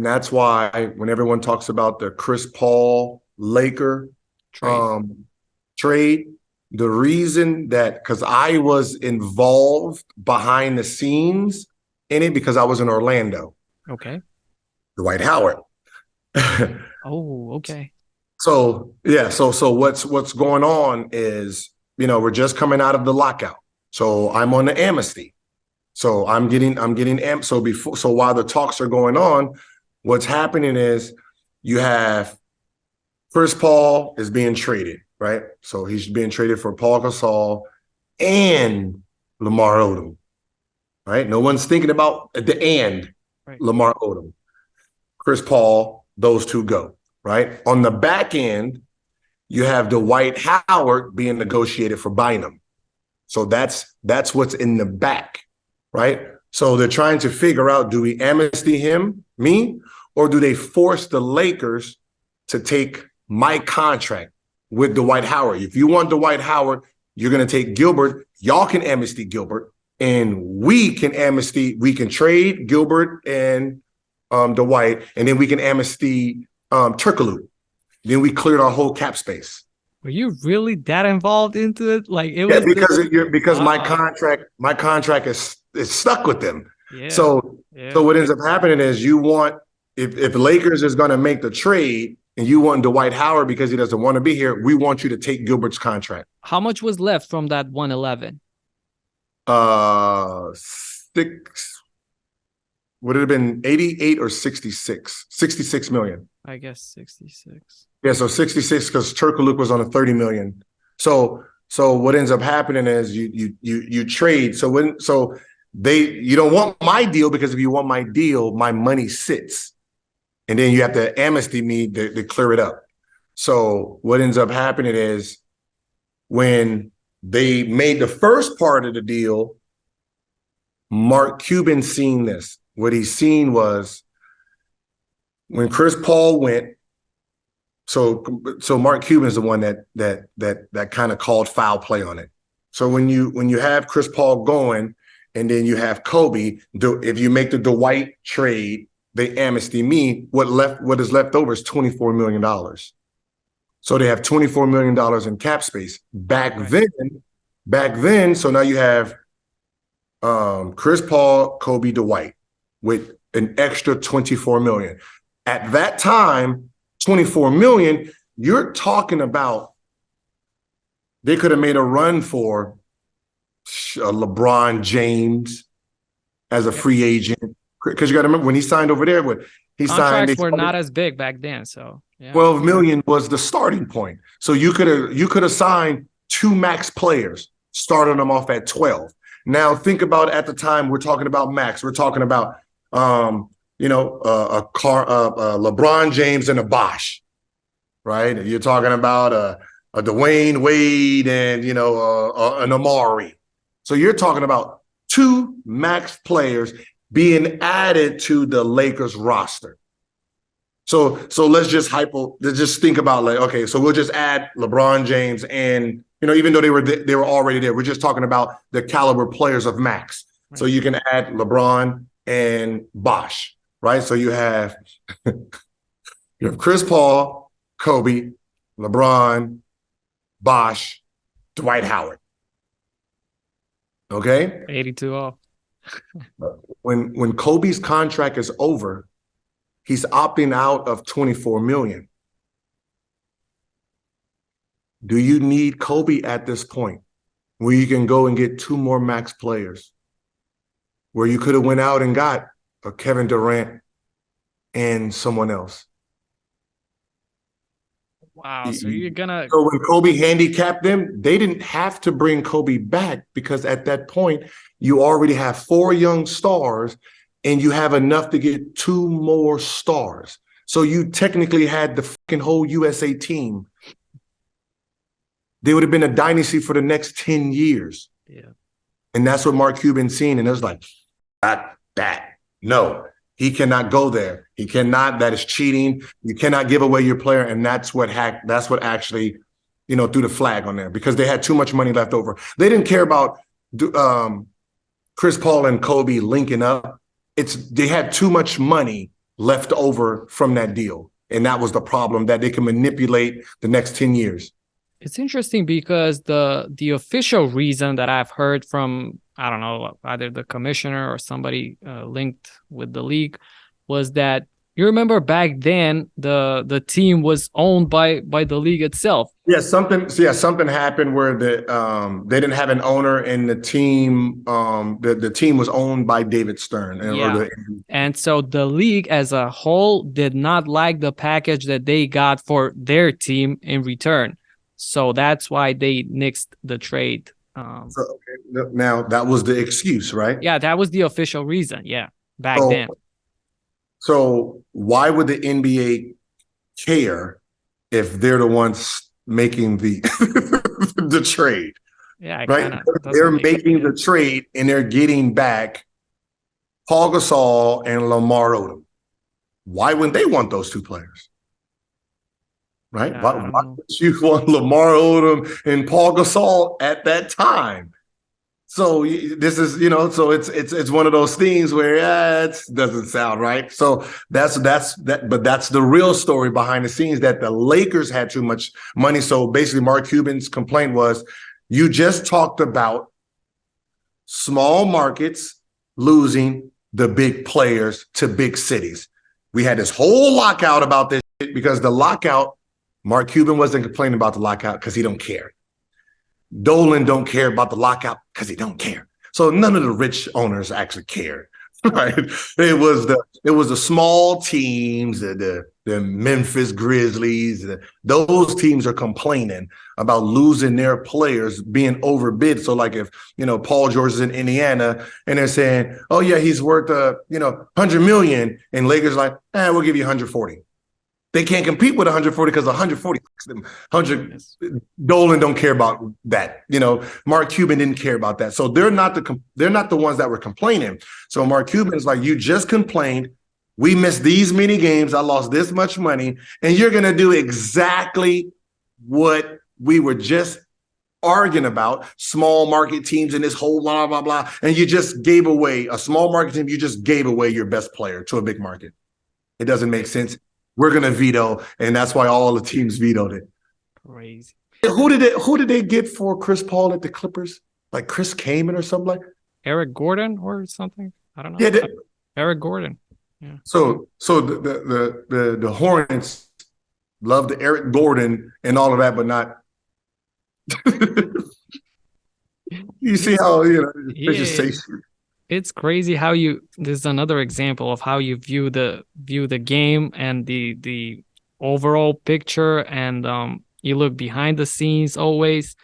that's why when everyone talks about the Chris Paul Laker Trade. trade, the reason that because I was involved behind the scenes in it because I was in Orlando, Okay. Dwight Howard. Oh, okay. So yeah, so what's going on is we're just coming out of the lockout, so I'm on the amnesty. So so while the talks are going on, what's happening is you have Chris Paul is being traded, right? So he's being traded for Paul Gasol and Lamar Odom, right? No one's thinking about the and Right. Lamar Odom, Chris Paul, those two go, right? On the back end, you have Dwight Howard being negotiated for Bynum. So that's what's in the back, right? So they're trying to figure out, do we amnesty me, or do they force the Lakers to take my contract with Dwight Howard? If you want Dwight Howard, you're going to take Gilbert. Y'all can amnesty Gilbert, and we can trade Gilbert and Dwight, and then we can amnesty Turkoglu. Then we cleared our whole cap space. Were you really that involved into it? Like it Yeah, was this. because Wow. my contract is stuck with them. Yeah. So Yeah. what ends up happening is you want if Lakers is going to make the trade and you want Dwight Howard because he doesn't want to be here, we want you to take Gilbert's contract. How much was left from that 111? Six would it have been 88 or 66? 66 million. I guess 66. Yeah, so 66 because Turkoglu was on a 30 million. So what ends up happening is you trade. You don't want my deal because if you want my deal, my money sits. And then you have to amnesty me to clear it up. So what ends up happening is when they made the first part of the deal, Mark Cuban seen this. What he seen was when Chris Paul went. So Mark Cuban is the one that kind of called foul play on it. So when you have Chris Paul going, and then you have Kobe, if you make the Dwight trade, they amnesty me. What is left over is $24 million. So they have $24 million in cap space. Right. Back then, so now you have Chris Paul, Kobe, Dwight with an extra 24 million. At that time, 24 million, you're talking about they could have made a run for LeBron James as a Yeah. free agent. Because you got to remember when he signed over there, he signed, Contracts were not as big back then, so yeah. 12 million was the starting point. So you could have signed two max players, starting them off at 12. Now think about at the time we're talking about max. We're talking about LeBron James and a Bosh, right? You're talking about a Dwayne Wade and an Amari. So you're talking about two max players being added to the Lakers roster. So let's just think about like, okay, so we'll just add LeBron James and even though they were already there, we're just talking about the caliber players of max. Right. So you can add LeBron and Bosh, right? So you have Chris Paul, Kobe, LeBron, Bosh, Dwight Howard. Okay? 82 off. When Kobe's contract is over, he's opting out of 24 million. Do you need Kobe at this point where you can go and get two more max players? Where you could have went out and got a Kevin Durant and someone else. Wow. So you're gonna So when Kobe handicapped them, they didn't have to bring Kobe back because at that point, you already have four young stars and you have enough to get two more stars. So you technically had the fucking whole USA team. They would have been a dynasty for the next 10 years. Yeah. And that's what Mark Cuban seen. And it was like, that. No, he cannot go there. He cannot. That is cheating. You cannot give away your player. And that's what actually, threw the flag on there because they had too much money left over. They didn't care about Chris Paul and Kobe linking up. They had too much money left over from that deal. And that was the problem, that they can manipulate the next 10 years. It's interesting because the official reason that I've heard from, I don't know, either the commissioner or somebody linked with the league was that, you remember back then the team was owned by the league itself. Yeah, something happened where they didn't have an owner, and the team the team was owned by David Stern. And so the league as a whole did not like the package that they got for their team in return. So that's why they nixed the trade. Now that was the excuse, right? Yeah, that was the official reason. Yeah, back then. So why would the NBA care if they're the ones making the the trade? Yeah, right. They're making the trade and they're getting back Paul Gasol and Lamar Odom. Why wouldn't they want those two players? Right? Why would you want Lamar Odom and Paul Gasol at that time? So this is, so it's one of those things where it doesn't sound right. So that's the real story behind the scenes, that the Lakers had too much money. So basically Mark Cuban's complaint was, you just talked about small markets losing the big players to big cities. We had this whole lockout about this because the lockout, Mark Cuban wasn't complaining about the lockout because he don't care. Dolan don't care about the lockout because he don't care. So none of the rich owners actually cared, right? It was the small teams, the Memphis Grizzlies. Those teams are complaining about losing their players, being overbid. So like if, Paul George is in Indiana and they're saying, oh yeah, he's worth, 100 million, and Lakers like, we'll give you 140. They can't compete with 140 because 100 Dolan don't care about that. Mark Cuban didn't care about that. So they're not the ones that were complaining. So Mark Cuban is like, you just complained. We missed these many games. I lost this much money. And you're going to do exactly what we were just arguing about, small market teams and this whole blah, blah, blah. And you just gave away a small market team. You just gave away your best player to a big market. It doesn't make sense. We're going to veto. And that's why all the teams vetoed it. Crazy. Who did they get for Chris Paul at the Clippers? Like Chris Kaman or something like that? Eric Gordon or something? I don't know. Yeah, Eric Gordon. Yeah. So the Hornets love the Eric Gordon and all of that, but not. You see how they just say shit. It's crazy how this is another example of how you view the game and the overall picture, and you look behind the scenes always.